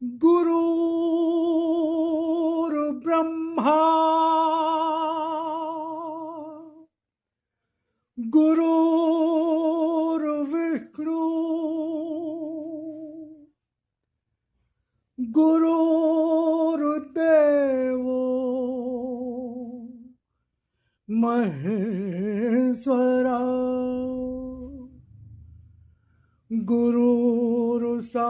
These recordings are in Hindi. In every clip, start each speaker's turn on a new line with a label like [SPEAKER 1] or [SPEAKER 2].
[SPEAKER 1] गुरुर्ब्रह्मा गुरुर्विष्णु गुरुर्देवो महेश्वरा गुरुर्साक्षात्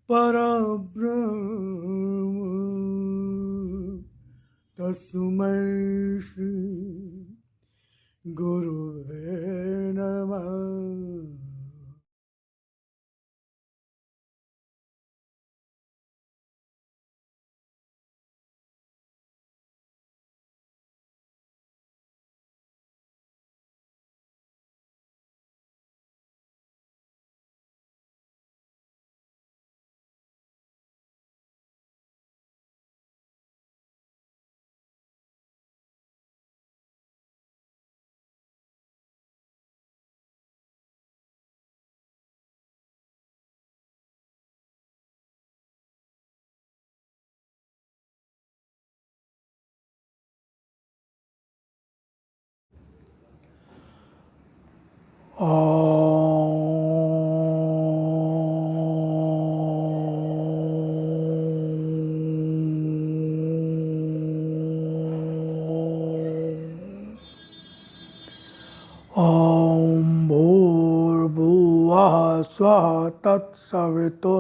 [SPEAKER 1] परब्रह्म तस्मै श्री गुरुवे नमः। ॐ भूर्भुवः स्वः तत्सवितुर्वरेण्यं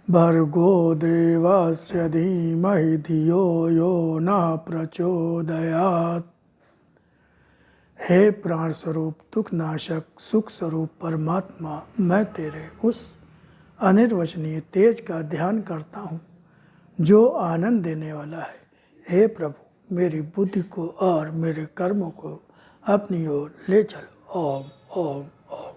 [SPEAKER 1] भर्गो देवस्य धीमहि धियो यो नः प्रचोदयात्। हे प्राण स्वरूप, दुख नाशक, सुख स्वरूप परमात्मा, मैं तेरे उस अनिर्वचनीय तेज का ध्यान करता हूँ जो आनंद देने वाला है। हे प्रभु, मेरी बुद्धि को और मेरे कर्मों को अपनी ओर ले चलो। ओम ओम ओम।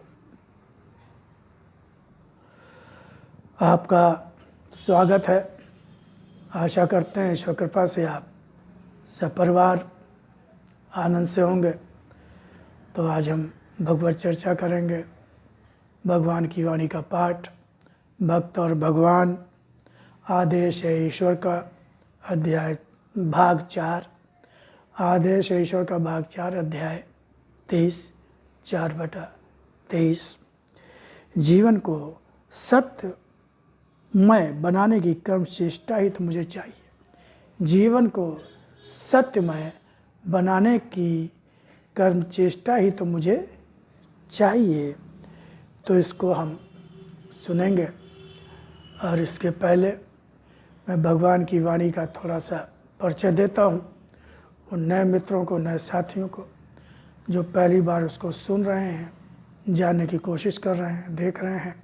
[SPEAKER 1] आपका स्वागत है। आशा करते हैं ईश्वर कृपा से आप सपरिवार आनंद से होंगे। तो आज हम भगवत चर्चा करेंगे। भगवान की वाणी का पाठ, भक्त और भगवान, आदेश है ईश्वर का, अध्याय भाग 4, आदेश है ईश्वर का भाग 4, अध्याय 23, 4/23। जीवन को सत्यमय बनाने की कर्म चेष्टा ही तो मुझे चाहिए। जीवन को सत्यमय बनाने की कर्म चेष्टा ही तो मुझे चाहिए। तो इसको हम सुनेंगे। और इसके पहले मैं भगवान की वाणी का थोड़ा सा परिचय देता हूँ उन नए मित्रों को, नए साथियों को जो पहली बार उसको सुन रहे हैं, जानने की कोशिश कर रहे हैं, देख रहे हैं।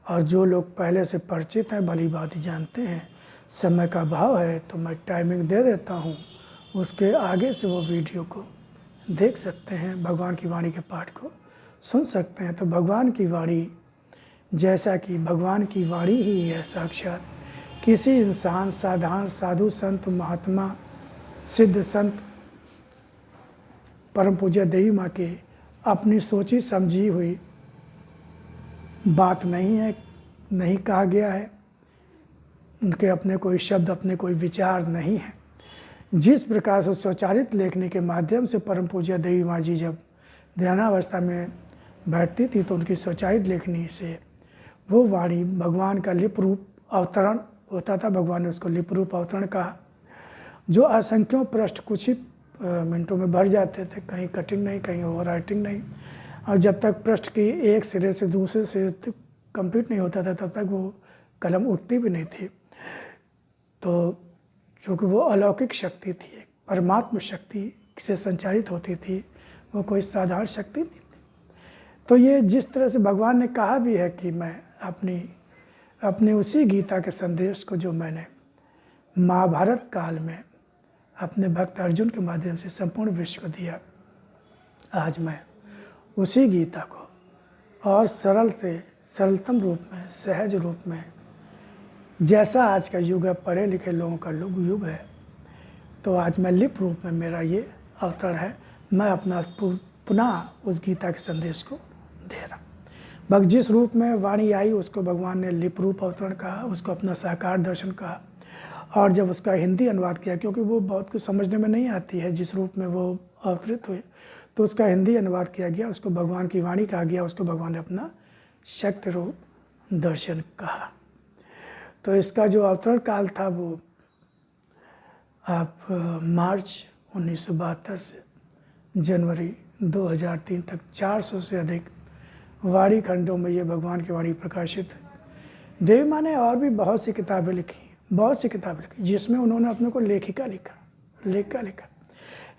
[SPEAKER 1] और जो लोग पहले से परिचित हैं, भली बात ही जानते हैं। समय का अभाव है तो मैं टाइमिंग दे देता हूँ, उसके आगे से वो वीडियो को देख सकते हैं, भगवान की वाणी के पाठ को सुन सकते हैं। तो भगवान की वाणी, जैसा कि भगवान की वाणी ही है साक्षात, किसी इंसान, साधारण साधु, संत, महात्मा, सिद्ध संत, परम पूज्य देवी माँ के अपनी सोची समझी हुई बात नहीं है, नहीं कहा गया है। उनके अपने कोई शब्द, अपने कोई विचार नहीं है। जिस प्रकार से स्वचालित लेखनी के माध्यम से परम पूज्य देवी माँ जी जब ध्यानावस्था में बैठती थी तो उनकी स्वचालित लेखनी से वो वाणी भगवान का लिप रूप अवतरण होता था। भगवान ने उसको लिप रूप अवतरण कहा, जो असंख्यों पृष्ठ कुछ ही मिनटों में भर जाते थे। कहीं कटिंग नहीं, कहीं ओवर राइटिंग नहीं। और जब तक पृष्ठ की एक सिरे से दूसरे सिरे तक कंप्लीट नहीं होता था तब तक वो कलम उठती भी नहीं थी। तो चूँकि वो अलौकिक शक्ति थी, परमात्म शक्ति से संचालित होती थी, वो कोई साधारण शक्ति नहीं थी। तो ये जिस तरह से भगवान ने कहा भी है कि मैं अपनी उसी गीता के संदेश को जो मैंने महाभारत काल में अपने भक्त अर्जुन के माध्यम से संपूर्ण विश्व को दिया, आज मैं उसी गीता को और सरलतम रूप में, सहज रूप में, जैसा आज का युग है, पढ़े लिखे लोगों का युग है, तो आज मैं लिप रूप में मेरा ये अवतरण है। मैं अपना पुनः उस गीता के संदेश को दे रहा। भक्त जिस रूप में वाणी आई उसको भगवान ने लिप रूप अवतरण कहा, उसको अपना साकार दर्शन कहा। और जब उसका हिंदी अनुवाद किया, क्योंकि वो बहुत कुछ समझने में नहीं आती है जिस रूप में वो अवतरित हुए, तो उसका हिंदी अनुवाद किया गया, उसको भगवान की वाणी कहा गया, उसको भगवान ने अपना शक्ति रूप दर्शन कहा। तो इसका जो अवतरण काल था वो आप मार्च 1972 से जनवरी 2003 तक 400 से अधिक वाणी खंडों में ये भगवान की वाणी प्रकाशित है। देवी माँ ने और भी बहुत सी किताबें लिखी, जिसमें उन्होंने अपने को लेखिका लिखा,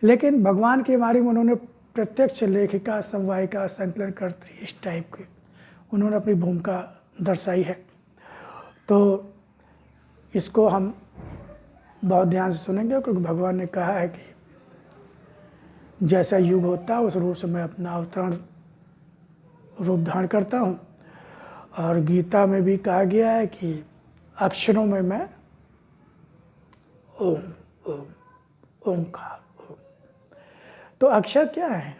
[SPEAKER 1] लेकिन भगवान के बारे में उन्होंने प्रत्यक्ष लेखिका, संवाहिका, संकलनकर्त्री इस टाइप के उन्होंने अपनी भूमिका दर्शाई है। तो इसको हम बहुत ध्यान से सुनेंगे, क्योंकि भगवान ने कहा है कि जैसा युग होता है उस रूप से मैं अपना अवतरण रूप धारण करता हूँ। और गीता में भी कहा गया है कि अक्षरों में मैं ओम ओम ओमकार ओम। तो अक्षर क्या है?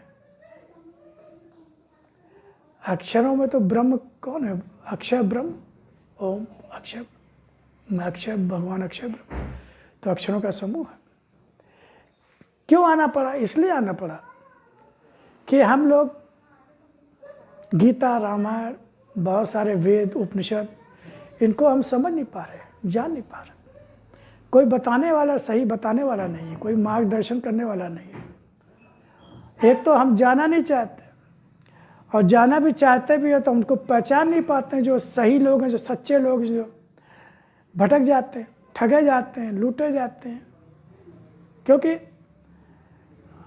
[SPEAKER 1] अक्षरों में तो ब्रह्म कौन है? अक्षर ब्रह्म, ओम अक्षर, मैं अक्षर, भगवान अक्षर ब्रह्म। तो अक्षरों का समूह है। क्यों आना पड़ा? इसलिए आना पड़ा कि हम लोग गीता, रामायण, बहुत सारे वेद, उपनिषद, इनको हम समझ नहीं पा रहे, जान नहीं पा रहे। कोई बताने वाला, सही बताने वाला नहीं है, कोई मार्गदर्शन करने वाला नहीं है। एक तो हम जाना नहीं चाहते, और जाना भी चाहते भी हो तो उनको पहचान नहीं पाते हैं। जो सही लोग हैं, जो सच्चे लोग, जो भटक जाते हैं, ठगे जाते हैं, लूटे जाते हैं, क्योंकि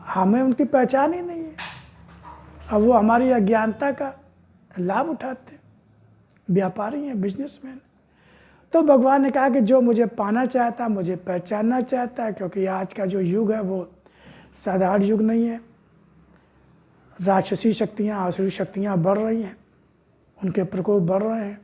[SPEAKER 1] हमें उनकी पहचान ही नहीं है। अब वो हमारी अज्ञानता का लाभ उठाते हैं, व्यापारी हैं, बिजनेसमैन। तो भगवान ने कहा कि जो मुझे पाना चाहता है, मुझे पहचानना चाहता है, क्योंकि आज का जो युग है वो साधारण युग नहीं है। राक्षसी शक्तियाँ, आसुरी शक्तियाँ बढ़ रही हैं, उनके प्रकोप बढ़ रहे हैं,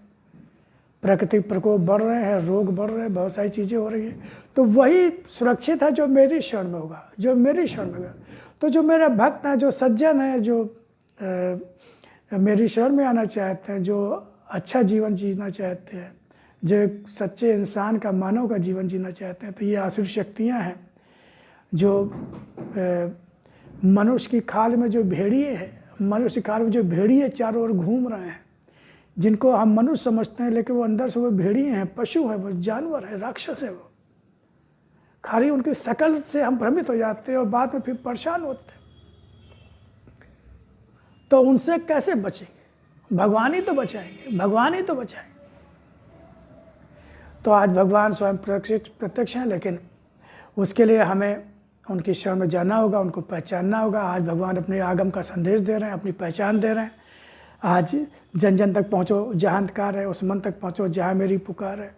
[SPEAKER 1] प्राकृतिक प्रकोप बढ़ रहे हैं, रोग बढ़ रहे हैं, बहुत सारी चीज़ें हो रही हैं। तो वही सुरक्षित है जो मेरी शरण में होगा, जो मेरी शरण में होगा। तो जो मेरा भक्त है, जो सज्जन है, जो मेरी शरण में आना चाहते हैं, जो अच्छा जीवन जीना चाहते हैं, जो एक सच्चे इंसान का, मानव का जीवन जीना चाहते हैं, तो ये आसुरी शक्तियाँ हैं जो मनुष्य की खाल में जो भेड़िए हैं, मनुष्य की खाल में जो भेड़िए चारों ओर घूम रहे हैं, जिनको हम मनुष्य समझते हैं, लेकिन वो अंदर से वो भेड़िए हैं, पशु हैं, वो जानवर है, राक्षस है। वो खाली उनकी शकल से हम भ्रमित हो जाते हैं और बाद में फिर परेशान होते हैं। तो उनसे कैसे बचेंगे? भगवान ही तो बचाएंगे, भगवान ही तो बचाएंगे। तो आज भगवान स्वयं प्रत्यक्ष हैं, लेकिन उसके लिए हमें उनकी शरण में जाना होगा, उनको पहचानना होगा। आज भगवान अपने आगम का संदेश दे रहे हैं, अपनी पहचान दे रहे हैं। आज जन जन तक पहुँचो जहाँ अंधकार है, उस मन तक पहुँचो जहाँ मेरी पुकार है।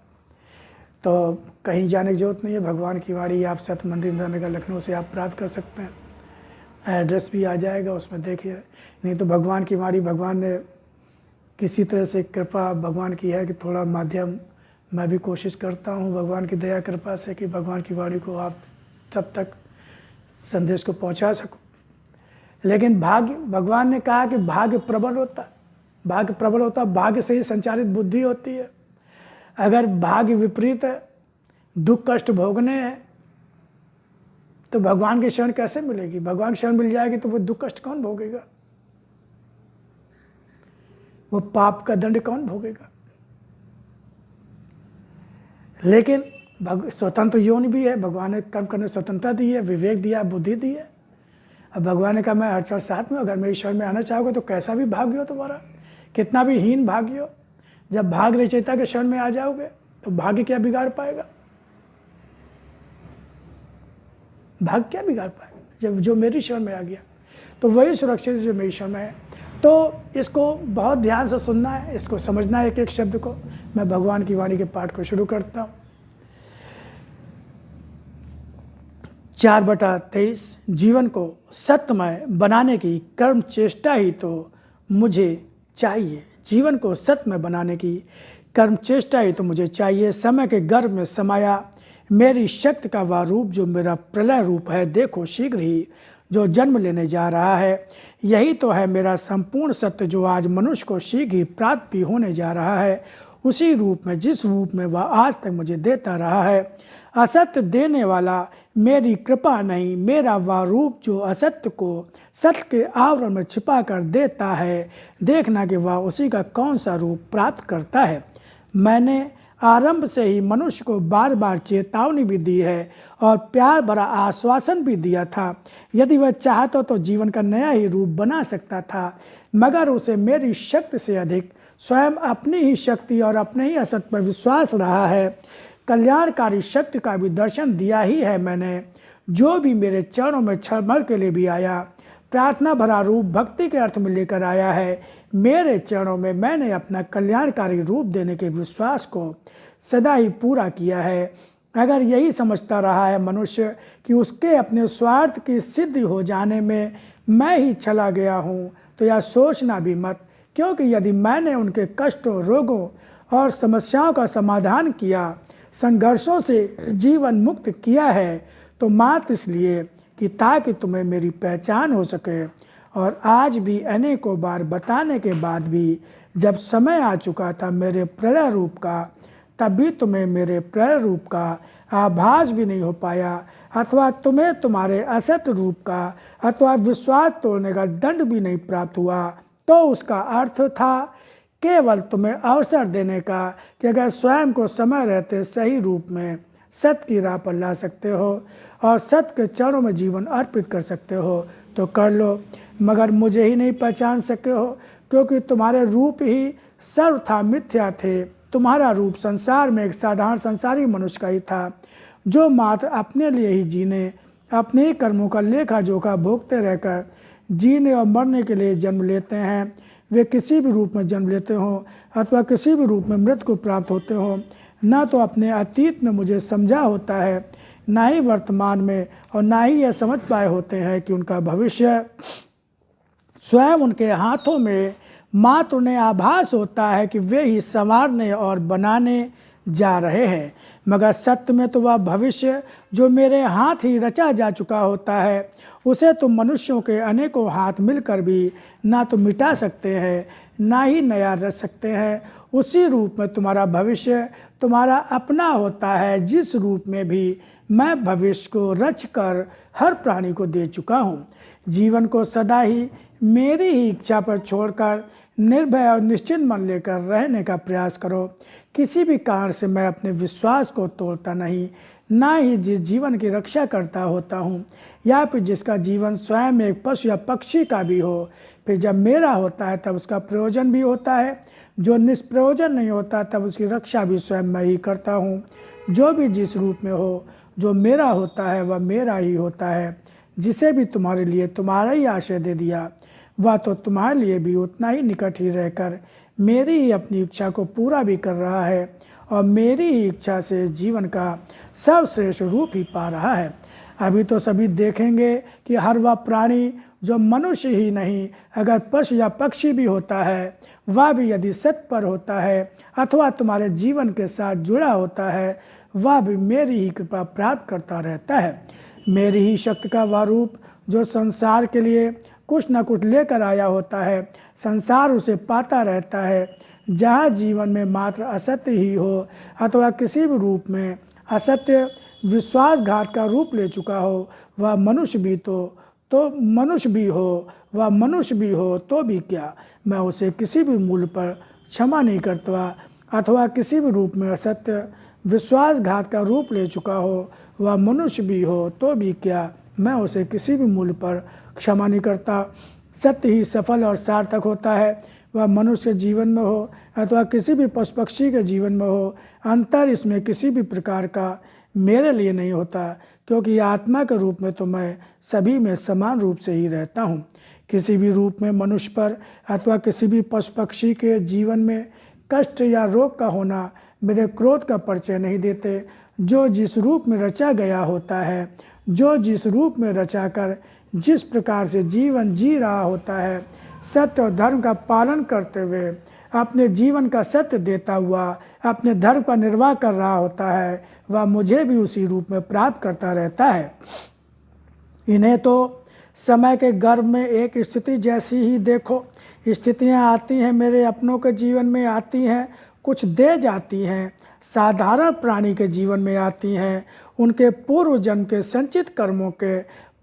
[SPEAKER 1] तो कहीं जाने की जरूरत नहीं है। भगवान की वाणी आप सत मंदिर नगर लखनऊ से आप प्राप्त कर सकते हैं। एड्रेस भी आ जाएगा, उसमें देखिए। नहीं तो भगवान की वाणी, भगवान ने किसी तरह से कृपा भगवान की है कि थोड़ा माध्यम मैं भी कोशिश करता हूँ भगवान की दया कृपा से कि भगवान की वाणी को आप तब तक संदेश को पहुँचा सको। लेकिन भाग्य, भगवान ने कहा कि भाग्य प्रबल होता, भाग्य प्रबल होता, भाग्य से ही संचालित बुद्धि होती है। अगर भाग्य विपरीत है, दुख कष्ट भोगने हैं, तो भगवान की शरण कैसे मिलेगी? भगवान की शरण मिल जाएगी तो वो दुख कष्ट कौन भोगेगा? वो पाप का दंड कौन भोगेगा? लेकिन स्वतंत्र योनि भी है, भगवान ने कर्म करने स्वतंत्रता दी है, विवेक दिया, बुद्धि दी है। अब भगवान ने कहा मैं हर क्षण साथ में, अगर मेरी शरण में आना चाहोगे तो कैसा भी भाग्य हो तुम्हारा, कितना भी हीन भाग्य हो, जब भाग रचयिता के शरण में आ जाओगे तो भाग्य क्या बिगाड़ पाएगा? भाग्य क्या बिगाड़ पाएगा? जब जो मेरी शरण में आ गया तो वही सुरक्षित जो मेरी शरण में है। तो इसको बहुत ध्यान से सुनना है, इसको समझना है, एक एक शब्द को। मैं भगवान की वाणी के पाठ को शुरू करता हूँ। 4/23 जीवन को सत्यमय बनाने की कर्म चेष्टा ही तो मुझे चाहिए। जीवन को सत्यमय बनाने की कर्म चेष्टा ही तो मुझे चाहिए। समय के गर्भ में समाया मेरी शक्ति का वह रूप जो मेरा प्रलय रूप है। देखो शीघ्र ही जो जन्म लेने जा रहा है। यही तो है मेरा संपूर्ण सत्य, जो आज मनुष्य को शीघ्र ही प्राप्त भी होने जा रहा है, उसी रूप में जिस रूप में वह आज तक मुझे देता रहा है। असत्य देने वाला मेरी कृपा नहीं, मेरा वह रूप जो असत्य को सत्य के आवरण में छिपा कर देता है, देखना कि वह उसी का कौन सा रूप प्राप्त करता है। मैंने आरंभ से ही मनुष्य को बार बार चेतावनी भी दी है और प्यार भरा आश्वासन भी दिया था। यदि वह चाहता तो जीवन का नया ही रूप बना सकता था, मगर उसे मेरी शक्ति से अधिक स्वयं अपनी ही शक्ति और अपने ही असत्य पर विश्वास रहा है। कल्याणकारी शक्ति का भी दर्शन दिया ही है मैंने। जो भी मेरे चरणों में क्षण के लिए भी आया, प्रार्थना भरा रूप भक्ति के अर्थ में लेकर आया है। मेरे चरणों में मैंने अपना कल्याणकारी रूप देने के विश्वास को सदा ही पूरा किया है। अगर यही समझता रहा है मनुष्य कि उसके अपने स्वार्थ की सिद्धि हो जाने में मैं ही चला गया हूँ, तो यह सोचना भी मत, क्योंकि यदि मैंने उनके कष्टों, रोगों और समस्याओं का समाधान किया, संघर्षों से जीवन मुक्त किया है, तो मात्र इसलिए कि ताकि तुम्हें मेरी पहचान हो सके। और आज भी अनेकों बार बताने के बाद भी जब समय आ चुका था मेरे प्रलय रूप का, तब भी तुम्हें मेरे प्रलय रूप का आभास भी नहीं हो पाया, अथवा तुम्हें तुम्हारे असत्य रूप का अथवा विश्वास तोड़ने का दंड भी नहीं प्राप्त हुआ। तो उसका अर्थ था केवल तुम्हें अवसर देने का कि अगर स्वयं को समय रहते सही रूप में सत्य की राह पर ला सकते हो और सत्य के चरणों में जीवन अर्पित कर सकते हो तो कर लो, मगर मुझे ही नहीं पहचान सके हो, क्योंकि तुम्हारे रूप ही सर्वथा मिथ्या थे। तुम्हारा रूप संसार में एक साधारण संसारी मनुष्य का ही था, जो मात्र अपने लिए ही जीने, अपने ही कर्मों का लेखा जोखा भोगते रहकर जीने और मरने के लिए जन्म लेते हैं। वे किसी भी रूप में जन्म लेते हों अथवा किसी भी रूप में मृत्यु को प्राप्त होते हों, ना तो अपने अतीत में मुझे समझा होता है, ना ही वर्तमान में, और ना ही यह समझ पाए होते हैं कि उनका भविष्य स्वयं उनके हाथों में। मात्र उन्हें आभास होता है कि वे ही संवारने और बनाने जा रहे हैं, मगर सत्य में तो वह भविष्य जो मेरे हाथ ही रचा जा चुका होता है, उसे तो मनुष्यों के अनेकों हाथ मिलकर भी ना तो मिटा सकते हैं, ना ही नया रच सकते हैं। उसी रूप में तुम्हारा भविष्य तुम्हारा अपना होता है, जिस रूप में भी मैं भविष्य को रच कर हर प्राणी को दे चुका हूँ। जीवन को सदा ही मेरी ही इच्छा पर छोड़कर निर्भय और निश्चित मन लेकर रहने का प्रयास करो। किसी भी कारण से मैं अपने विश्वास को तोड़ता नहीं, ना ही जिस जीवन की रक्षा करता होता हूँ या फिर जिसका जीवन स्वयं एक पशु या पक्षी का भी हो। फिर जब मेरा होता है तब उसका प्रयोजन भी होता है, जो निष्प्रयोजन नहीं होता तब उसकी रक्षा भी स्वयं मैं ही करता हूँ। जो भी जिस रूप में हो, जो मेरा होता है वह मेरा ही होता है। जिसे भी तुम्हारे लिए तुम्हारा ही आश्रय दे दिया, वह तो तुम्हारे लिए भी उतना ही निकट ही रहकर मेरी ही अपनी इच्छा को पूरा भी कर रहा है और मेरी ही इच्छा से जीवन का सर्वश्रेष्ठ रूप ही पा रहा है। अभी तो सभी देखेंगे कि हर वह प्राणी जो मनुष्य ही नहीं, अगर पशु या पक्षी भी होता है, वह भी यदि सत्य पर होता है अथवा तुम्हारे जीवन के साथ जुड़ा होता है, वह भी मेरी ही कृपा प्राप्त करता रहता है। मेरी ही शक्ति का वह रूप जो संसार के लिए कुछ न कुछ लेकर आया होता है, संसार उसे पाता रहता है। जहाँ जीवन में मात्र असत्य ही हो अथवा किसी भी रूप में असत्य विश्वासघात का रूप ले चुका हो, वह मनुष्य भी मनुष्य भी हो, वह मनुष्य भी हो तो भी क्या, मैं उसे किसी भी मूल्य पर क्षमा नहीं करता। अथवा किसी भी रूप में असत्य विश्वासघात का रूप ले चुका हो, वह मनुष्य भी हो तो भी क्या, मैं उसे किसी भी मूल्य पर क्षमा नहीं करता। सत्य ही सफल और सार्थक होता है, वह मनुष्य के जीवन में हो अथवा किसी भी पशु पक्षी के जीवन में हो। अंतर इसमें किसी भी प्रकार का मेरे लिए नहीं होता, क्योंकि आत्मा के रूप में तो मैं सभी में समान रूप से ही रहता हूँ। किसी भी रूप में मनुष्य पर अथवा किसी भी पशु पक्षी के जीवन में कष्ट या रोग का होना मेरे क्रोध का परिचय नहीं देते। जो जिस रूप में रचा गया होता है, जो जिस रूप में रचा कर जिस प्रकार से जीवन जी रहा होता है, सत्य और धर्म का पालन करते हुए अपने जीवन का सत्य देता हुआ अपने धर्म का निर्वाह कर रहा होता है, वह मुझे भी उसी रूप में प्राप्त करता रहता है। इन्हें तो समय के गर्भ में एक स्थिति जैसी ही देखो, स्थितियां आती हैं, मेरे अपनों के जीवन में आती हैं, कुछ दे जाती हैं, साधारण प्राणी के जीवन में आती हैं, उनके पूर्व जन्म के संचित कर्मों के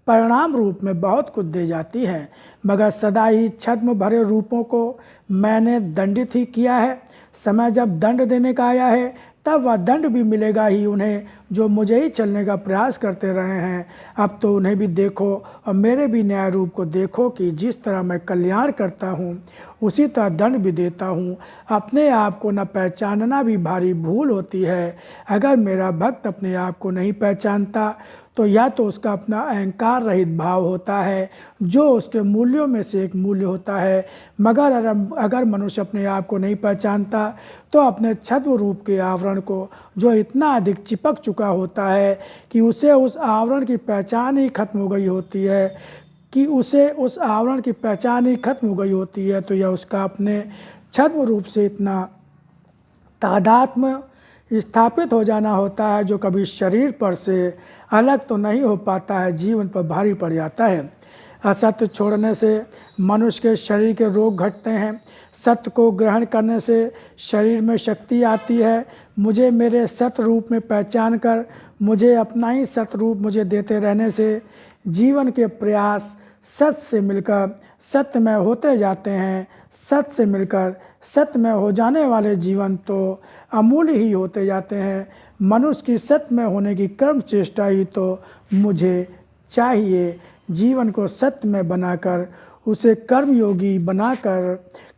[SPEAKER 1] परिणाम रूप में बहुत कुछ दे जाती हैं, मगर सदा ही छद्म भरे रूपों को मैंने दंडित ही किया है। समय जब दंड देने का आया है तब वह दंड भी मिलेगा ही उन्हें जो मुझे ही चलने का प्रयास करते रहे हैं। अब तो उन्हें भी देखो और मेरे भी न्याय रूप को देखो कि जिस तरह मैं कल्याण करता हूँ उसी तरह दंड भी देता हूँ। अपने आप को न पहचानना भी भारी भूल होती है। अगर मेरा भक्त अपने आप को नहीं पहचानता तो या तो उसका अपना अहंकार रहित भाव होता है जो उसके मूल्यों में से एक मूल्य होता है, मगर अगर मनुष्य अपने आप को नहीं पहचानता तो अपने छद्म रूप के आवरण को जो इतना अधिक चिपक चुका होता है कि उसे उस आवरण की पहचान ही खत्म हो गई होती है तो यह उसका अपने छद्म रूप से इतना तादात्म्य स्थापित हो जाना होता है जो कभी शरीर पर से अलग तो नहीं हो पाता है, जीवन पर भारी पड़ जाता है। असत्य छोड़ने से मनुष्य के शरीर के रोग घटते हैं। सत्य को ग्रहण करने से शरीर में शक्ति आती है। मुझे मेरे सत्य रूप में पहचान कर मुझे अपना ही सत्य रूप मुझे देते रहने से जीवन के प्रयास सत्य से मिलकर सत्यमय होते जाते हैं। सत्य से मिलकर सत्यमय हो जाने वाले जीवन तो अमूल्य ही होते जाते हैं। मनुष्य की सत्यमय होने की कर्म चेष्टा ही तो मुझे चाहिए। जीवन को सत्यमय बनाकर उसे कर्मयोगी बनाकर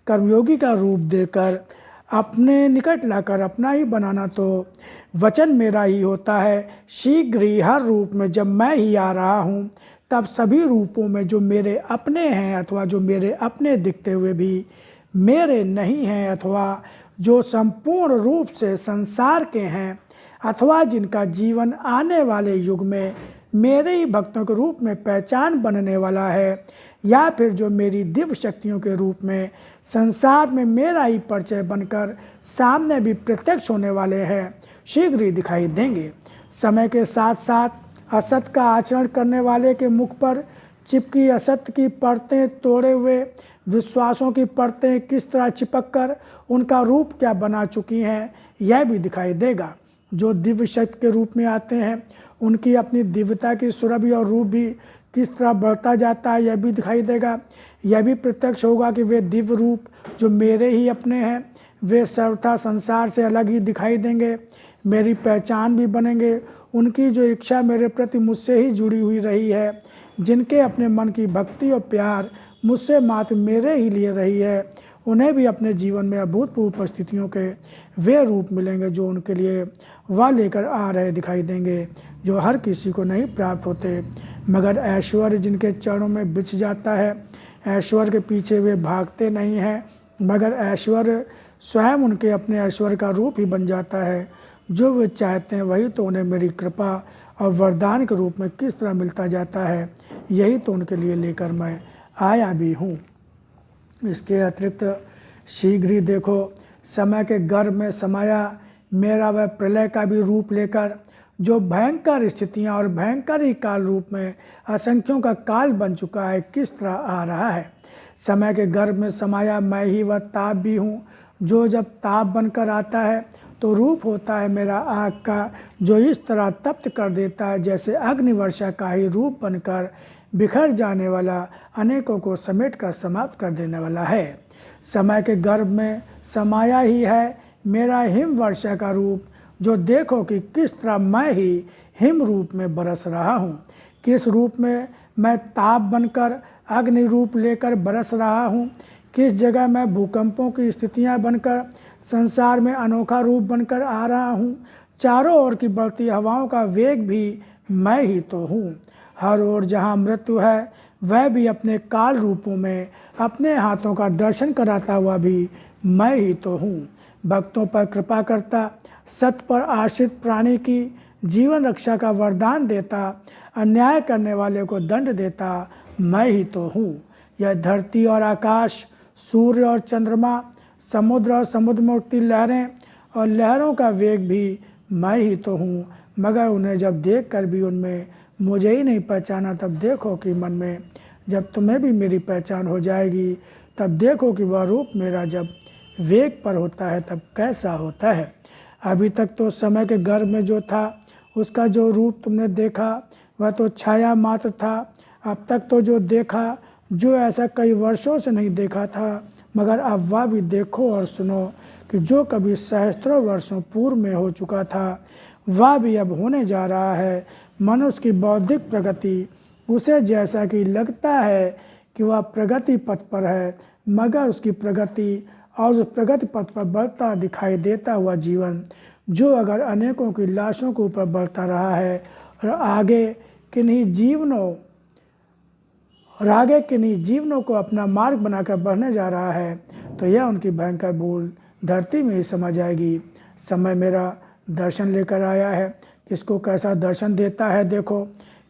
[SPEAKER 1] कर्मयोगी का रूप देकर अपने निकट लाकर अपना ही बनाना तो वचन मेरा ही होता है। शीघ्र ही हर रूप में जब मैं ही आ रहा हूँ तब सभी रूपों में जो मेरे अपने हैं अथवा जो मेरे अपने दिखते हुए भी मेरे नहीं हैं अथवा जो संपूर्ण रूप से संसार के हैं अथवा जिनका जीवन आने वाले युग में मेरे ही भक्तों के रूप में पहचान बनने वाला है, या फिर जो मेरी दिव्य शक्तियों के रूप में संसार में मेरा ही परिचय बनकर सामने भी प्रत्यक्ष होने वाले हैं, शीघ्र ही दिखाई देंगे। समय के साथ साथ असत्य का आचरण करने वाले के मुख पर चिपकी असत्य की परतें तोड़े हुए विश्वासों की परतें किस तरह चिपककर उनका रूप क्या बना चुकी हैं, यह भी दिखाई देगा। जो दिव्य शक्ति के रूप में आते हैं उनकी अपनी दिव्यता की सुरभि और रूप भी किस तरह बढ़ता जाता है, यह भी दिखाई देगा। यह भी प्रत्यक्ष होगा कि वे दिव्य रूप जो मेरे ही अपने हैं वे सर्वथा संसार से अलग ही दिखाई देंगे, मेरी पहचान भी बनेंगे। उनकी जो इच्छा मेरे प्रति मुझसे ही जुड़ी हुई रही है, जिनके अपने मन की भक्ति और प्यार मुझसे मात्र मेरे ही लिए रही है, उन्हें भी अपने जीवन में अभूतपूर्व परिस्थितियों के वे रूप मिलेंगे जो उनके लिए वह लेकर आ रहे दिखाई देंगे, जो हर किसी को नहीं प्राप्त होते। मगर ऐश्वर्य जिनके चरणों में बिछ जाता है, ऐश्वर्य के पीछे वे भागते नहीं हैं, मगर ऐश्वर्य स्वयं उनके अपने ऐश्वर्य का रूप ही बन जाता है। जो वे चाहते हैं वही तो उन्हें मेरी कृपा और वरदान के रूप में किस तरह मिलता जाता है, यही तो उनके लिए लेकर मैं आया भी हूँ। इसके अतिरिक्त शीघ्र ही देखो, समय के गर्भ में समाया मेरा वह प्रलय का भी रूप लेकर जो भयंकर स्थितियाँ और भयंकर ही काल रूप में असंख्यों का काल बन चुका है, किस तरह आ रहा है। समय के गर्भ में समाया मैं ही वह ताप भी हूँ जो जब ताप बनकर आता है तो रूप होता है मेरा आग का, जो इस तरह तप्त कर देता है जैसे अग्निवर्षा का ही रूप बनकर बिखर जाने वाला अनेकों को समेट कर समाप्त कर देने वाला है। समय के गर्भ में समाया ही है मेरा हिम वर्षा का रूप, जो देखो कि किस तरह मैं ही हिम रूप में बरस रहा हूँ, किस रूप में मैं ताप बनकर अग्नि रूप लेकर बरस रहा हूँ, किस जगह मैं भूकंपों की स्थितियाँ बनकर संसार में अनोखा रूप बनकर आ रहा हूँ। चारों ओर की बढ़ती हवाओं का वेग भी मैं ही तो हूँ। हर ओर जहाँ मृत्यु है वह भी अपने काल रूपों में अपने हाथों का दर्शन कराता हुआ भी मैं ही तो हूँ। भक्तों पर कृपा करता, सत्य पर आश्रित प्राणी की जीवन रक्षा का वरदान देता, अन्याय करने वाले को दंड देता मैं ही तो हूँ। यह धरती और आकाश, सूर्य और चंद्रमा, समुद्र और समुद्र में उठती लहरें और लहरों का वेग भी मैं ही तो हूँ। मगर उन्हें जब देख कर भी उनमें मुझे ही नहीं पहचाना, तब देखो कि मन में जब तुम्हें भी मेरी पहचान हो जाएगी, तब देखो कि वह रूप मेरा जब वेग पर होता है तब कैसा होता है। अभी तक तो समय के गर्भ में जो था उसका जो रूप तुमने देखा वह तो छाया मात्र था। अब तक तो जो देखा, जो ऐसा कई वर्षों से नहीं देखा था, मगर अब वह भी देखो और सुनो कि जो कभी सहस्त्रों वर्षों पूर्व में हो चुका था वह भी अब होने जा रहा है। मनुष्य की बौद्धिक प्रगति उसे जैसा कि लगता है कि वह प्रगति पथ पर है, मगर उसकी प्रगति और उस प्रगति पथ पर बढ़ता दिखाई देता हुआ जीवन, जो अगर अनेकों की लाशों के ऊपर बढ़ता रहा है और आगे किन्हीं जीवनों को अपना मार्ग बनाकर बढ़ने जा रहा है, तो यह उनकी भयंकर भूल धरती में ही समझ आएगी। समय मेरा दर्शन लेकर आया है। किसको कैसा दर्शन देता है देखो।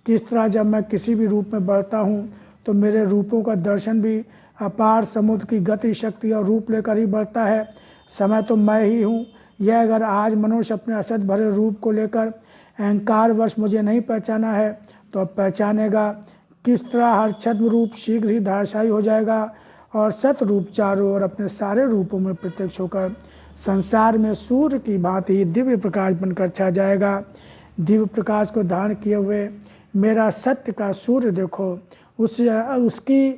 [SPEAKER 1] किस तरह जब मैं किसी भी रूप में बढ़ता हूँ तो मेरे रूपों का दर्शन भी अपार समुद्र की गति, शक्ति और रूप लेकर ही बढ़ता है। समय तो मैं ही हूँ। यह अगर आज मनुष्य अपने असत भरे रूप को लेकर अहंकारवश मुझे नहीं पहचाना है तो अब पहचानेगा। किस तरह हर छद्म रूप शीघ्र ही धारशायी हो जाएगा और सत रूप चारों ओर अपने सारे रूपों में प्रत्यक्ष होकर संसार में सूर्य की भांति ही दिव्य प्रकाश बनकर छा जाएगा। दिव्य प्रकाश को धारण किए हुए मेरा सत्य का सूर्य देखो, उसकी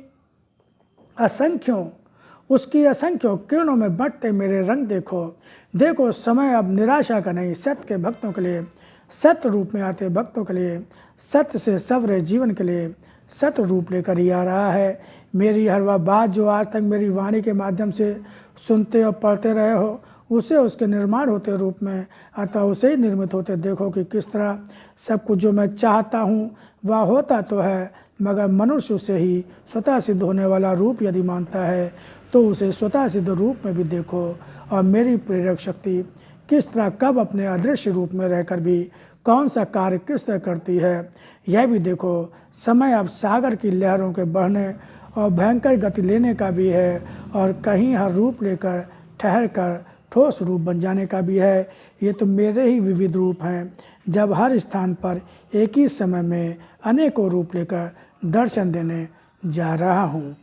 [SPEAKER 1] असंख्यों किरणों में बढ़ते मेरे रंग देखो। देखो समय अब निराशा का नहीं, सत्य के भक्तों के लिए, सत्य रूप में आते भक्तों के लिए, सत्य से सवरे जीवन के लिए सत्य रूप लेकर ही आ रहा है। मेरी हर वह बात जो आज तक मेरी वाणी के माध्यम से सुनते और पढ़ते रहे हो, उसे उसके निर्माण होते रूप में, अतः उसे ही निर्मित होते देखो कि किस तरह सब कुछ जो मैं चाहता हूँ वह होता तो है, मगर मनुष्य उसे ही स्वतः सिद्ध होने वाला रूप यदि मानता है तो उसे स्वतः सिद्ध रूप में भी देखो। और मेरी प्रेरक शक्ति किस तरह कब अपने अदृश्य रूप में रहकर भी कौन सा कार्य किस तरह करती है यह भी देखो। समय अब सागर की लहरों के बढ़ने और भयंकर गति लेने का भी है और कहीं हर रूप लेकर ठहर कर ठोस रूप बन जाने का भी है। ये तो मेरे ही विविध रूप हैं, जब हर स्थान पर एक ही समय में अनेकों रूप लेकर दर्शन देने जा रहा हूँ।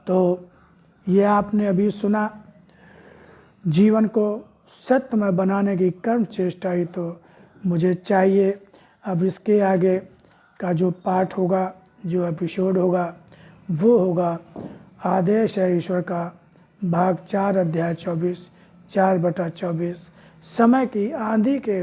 [SPEAKER 1] तो ये आपने अभी सुना, जीवन को सत्यमय बनाने की कर्म चेष्टा ही तो मुझे चाहिए। अब इसके आगे का जो पाठ होगा, जो एपिसोड होगा, वो होगा आदेश है ईश्वर का भाग 4 अध्याय 24 4/24। समय की आंधी के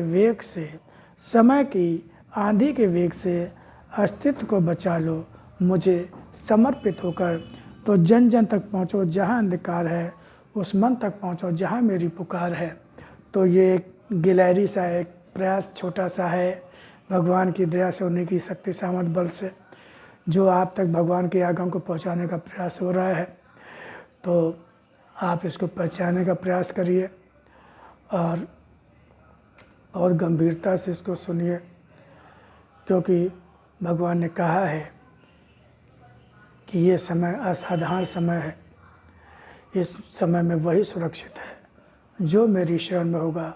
[SPEAKER 1] वेग से अस्तित्व को बचा लो, मुझे समर्पित होकर तो जन जन तक पहुँचो जहाँ अंधकार है, उस मन तक पहुँचो जहाँ मेरी पुकार है। तो ये एक गिलहरी सा एक प्रयास छोटा सा है, भगवान की दया से, उन्हीं की शक्ति सामर्थ्य बल से जो आप तक भगवान के आगम को पहुंचाने का प्रयास हो रहा है। तो आप इसको पहचानने का प्रयास करिए और बहुत गंभीरता से इसको सुनिए, क्योंकि भगवान ने कहा है कि ये समय असाधारण समय है। इस समय में वही सुरक्षित है जो मेरी शरण में होगा,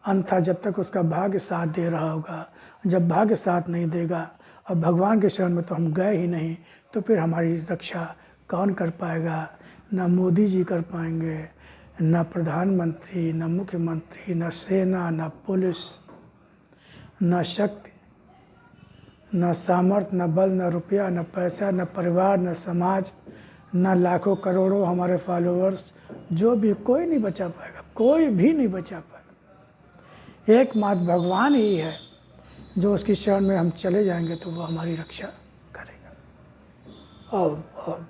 [SPEAKER 1] अन्यथा जब तक उसका भाग्य साथ दे रहा होगा। जब भाग्य साथ नहीं देगा और भगवान के शरण में तो हम गए ही नहीं, तो फिर हमारी रक्षा कौन कर पाएगा? ना मोदी जी कर पाएंगे, ना प्रधानमंत्री, ना मुख्यमंत्री, ना सेना, ना पुलिस, ना शक्ति, ना सामर्थ्य, ना बल, ना रुपया, ना पैसा, ना परिवार, ना समाज, ना लाखों करोड़ों हमारे फॉलोअर्स, जो भी कोई नहीं बचा पाएगा, कोई भी नहीं बचा पाएगा। एकमात्र भगवान ही है जो उसकी शरण में हम चले जाएंगे तो वो हमारी रक्षा करेगा। ओम ओम।